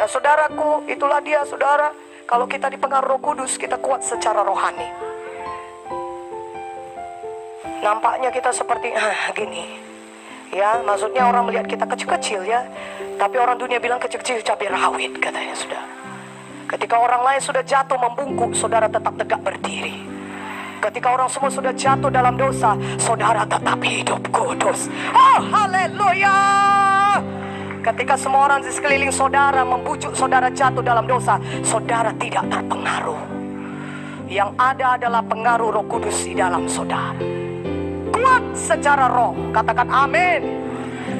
Nah saudaraku, itulah dia saudara. Kalau kita dipengaruhi Roh Kudus, kita kuat secara rohani. Nampaknya kita seperti gini. Ya, maksudnya orang melihat kita kecil-kecil ya. Tapi orang dunia bilang kecil-kecil cabai rawit katanya saudara. Ketika orang lain sudah jatuh membungkuk, saudara tetap tegak berdiri. Ketika orang semua sudah jatuh dalam dosa, saudara tetap hidup kudus. Oh haleluya. Ketika semua orang di sekeliling saudara membujuk saudara jatuh dalam dosa, saudara tidak terpengaruh. Yang ada adalah pengaruh Roh Kudus di dalam saudara. Kuat secara roh, katakan amin.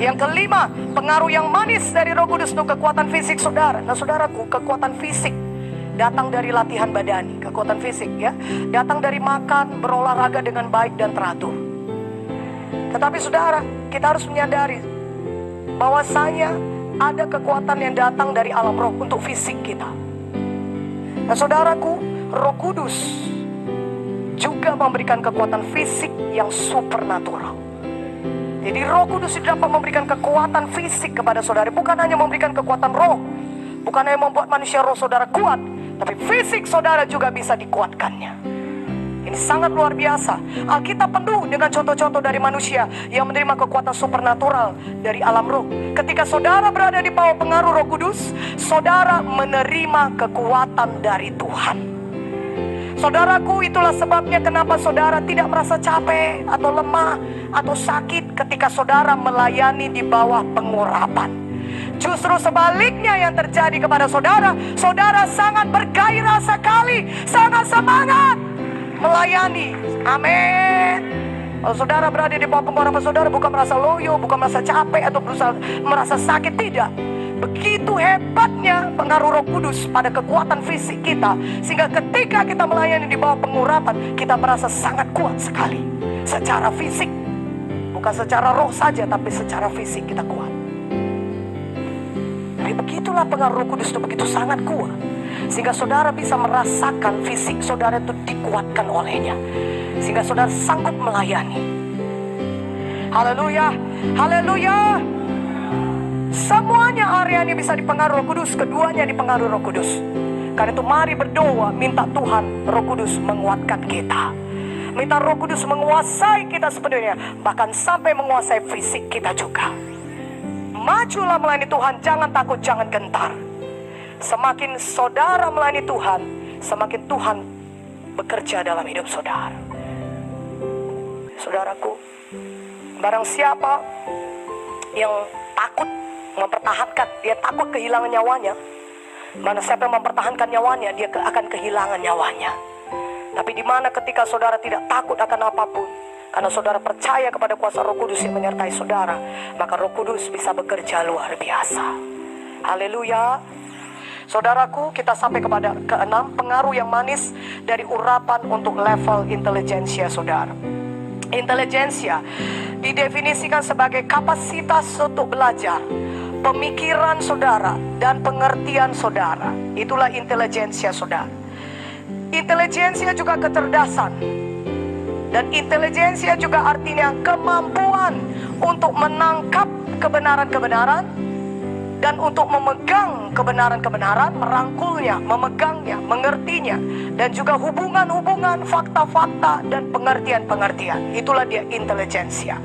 Yang kelima, pengaruh yang manis dari Roh Kudus untuk kekuatan fisik saudara. Nah saudaraku, kekuatan fisik datang dari latihan badani, kekuatan fisik ya. Datang dari makan, berolahraga dengan baik dan teratur. Tetapi saudara, kita harus menyadari bahwasanya ada kekuatan yang datang dari alam roh untuk fisik kita. Nah saudaraku, Roh Kudus juga memberikan kekuatan fisik yang supernatural. Jadi Roh Kudus dapat memberikan kekuatan fisik kepada saudara. Bukan hanya memberikan kekuatan roh, bukan hanya membuat manusia roh saudara kuat, tapi fisik saudara juga bisa dikuatkannya. Ini sangat luar biasa. Alkitab penuh dengan contoh-contoh dari manusia yang menerima kekuatan supernatural dari alam roh. Ketika saudara berada di bawah pengaruh Roh Kudus, saudara menerima kekuatan dari Tuhan. Saudaraku, itulah sebabnya kenapa saudara tidak merasa capek atau lemah atau sakit ketika saudara melayani di bawah pengurapan. Justru sebaliknya yang terjadi kepada saudara, saudara sangat bergairah sekali, sangat semangat melayani. Amin. Kalau saudara berada di bawah pengurapan saudara, bukan merasa loyo, bukan merasa capek atau berusaha merasa sakit, tidak. Begitu hebatnya pengaruh Roh Kudus pada kekuatan fisik kita, sehingga ketika kita melayani di bawah pengurapan, kita merasa sangat kuat sekali secara fisik. Bukan secara roh saja, tapi secara fisik kita kuat. Tapi begitulah pengaruh Roh Kudus itu begitu sangat kuat, sehingga saudara bisa merasakan fisik saudara itu dikuatkan olehnya, sehingga saudara sanggup melayani. Haleluya, haleluya. Semuanya area ini bisa dipengaruhi Roh Kudus, keduanya dipengaruhi Roh Kudus. Karena itu mari berdoa, minta Tuhan Roh Kudus menguatkan kita. Minta Roh Kudus menguasai kita sepenuhnya, bahkan sampai menguasai fisik kita juga. Majulah melayani Tuhan, jangan takut, jangan gentar. Semakin saudara melayani Tuhan, semakin Tuhan bekerja dalam hidup saudara. Saudaraku, barang siapa yang takut mempertahankan, dia takut kehilangan nyawanya. Mana siapa yang mempertahankan nyawanya, dia akan kehilangan nyawanya. Tapi di mana ketika saudara tidak takut akan apapun, karena saudara percaya kepada kuasa Roh Kudus yang menyertai saudara, maka Roh Kudus bisa bekerja luar biasa. Haleluya. Saudaraku, kita sampai kepada keenam, pengaruh yang manis dari urapan untuk level intelijensia saudara. Intelijensia didefinisikan sebagai kapasitas untuk belajar, pemikiran saudara, dan pengertian saudara. Itulah intelijensia saudara. Intelijensia juga kecerdasan. Dan intelijensia juga artinya kemampuan untuk menangkap kebenaran-kebenaran dan untuk memegang kebenaran-kebenaran, merangkulnya, memegangnya, mengertinya, dan juga hubungan-hubungan, fakta-fakta, dan pengertian-pengertian. Itulah dia intelijensia.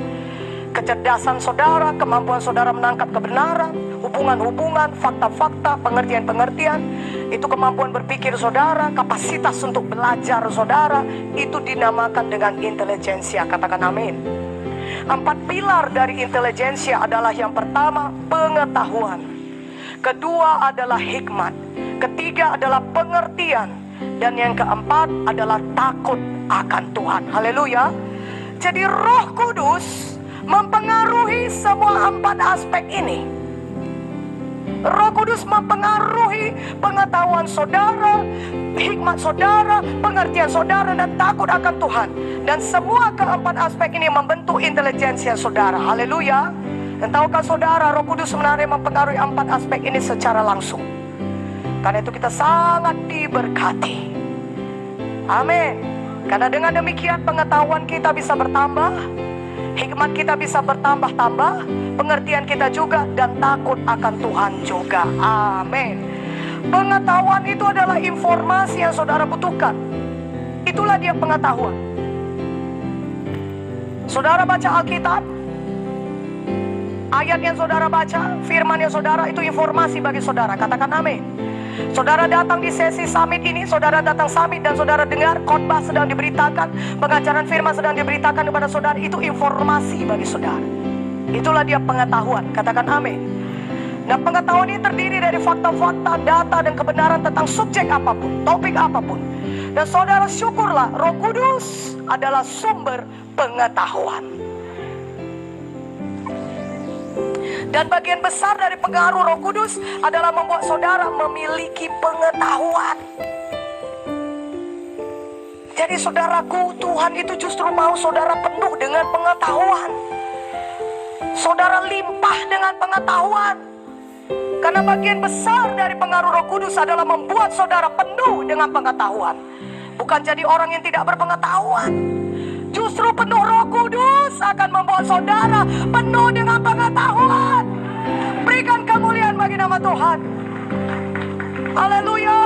Kecerdasan saudara, kemampuan saudara menangkap kebenaran, hubungan-hubungan, fakta-fakta, pengertian-pengertian, itu kemampuan berpikir saudara, kapasitas untuk belajar saudara, itu dinamakan dengan intelijensia. Katakan amin. 4 pilar dari intelijensia adalah yang pertama, pengetahuan. Kedua adalah hikmat. Ketiga adalah pengertian. Dan yang keempat adalah takut akan Tuhan. Haleluya. Jadi Roh Kudus mempengaruhi semua 4 aspek ini. Roh Kudus mempengaruhi pengetahuan saudara, hikmat saudara, pengertian saudara, dan takut akan Tuhan. Dan semua keempat aspek ini membentuk intelijensia saudara. Haleluya. Dan tahukah saudara, Roh Kudus sebenarnya mempengaruhi 4 aspek ini secara langsung. Karena itu kita sangat diberkati. Amin. Karena dengan demikian pengetahuan kita bisa bertambah, hikmat kita bisa bertambah-tambah, pengertian kita juga, dan takut akan Tuhan juga. Amin. Pengetahuan itu adalah informasi yang saudara butuhkan. Itulah dia pengetahuan. Saudara baca Alkitab, ayat yang saudara baca, firman yang saudara, itu informasi bagi saudara. Katakan amin. Saudara datang di sesi summit ini, saudara datang summit dan saudara dengar khotbah sedang diberitakan, pengajaran firman sedang diberitakan kepada saudara, itu informasi bagi saudara. Itulah dia pengetahuan. Katakan amin. Nah, pengetahuan ini terdiri dari fakta-fakta, data dan kebenaran tentang subjek apapun, topik apapun. Dan saudara syukurlah, Roh Kudus adalah sumber pengetahuan. Dan bagian besar dari pengaruh Roh Kudus adalah membuat saudara memiliki pengetahuan. Jadi saudaraku, Tuhan itu justru mau saudara penuh dengan pengetahuan. Saudara limpah dengan pengetahuan. Karena bagian besar dari pengaruh Roh Kudus adalah membuat saudara penuh dengan pengetahuan. Bukan jadi orang yang tidak berpengetahuan. Justru penuh Roh Kudus akan membuat saudara penuh dengan pengetahuan. Berikan kemuliaan bagi nama Tuhan. Haleluya.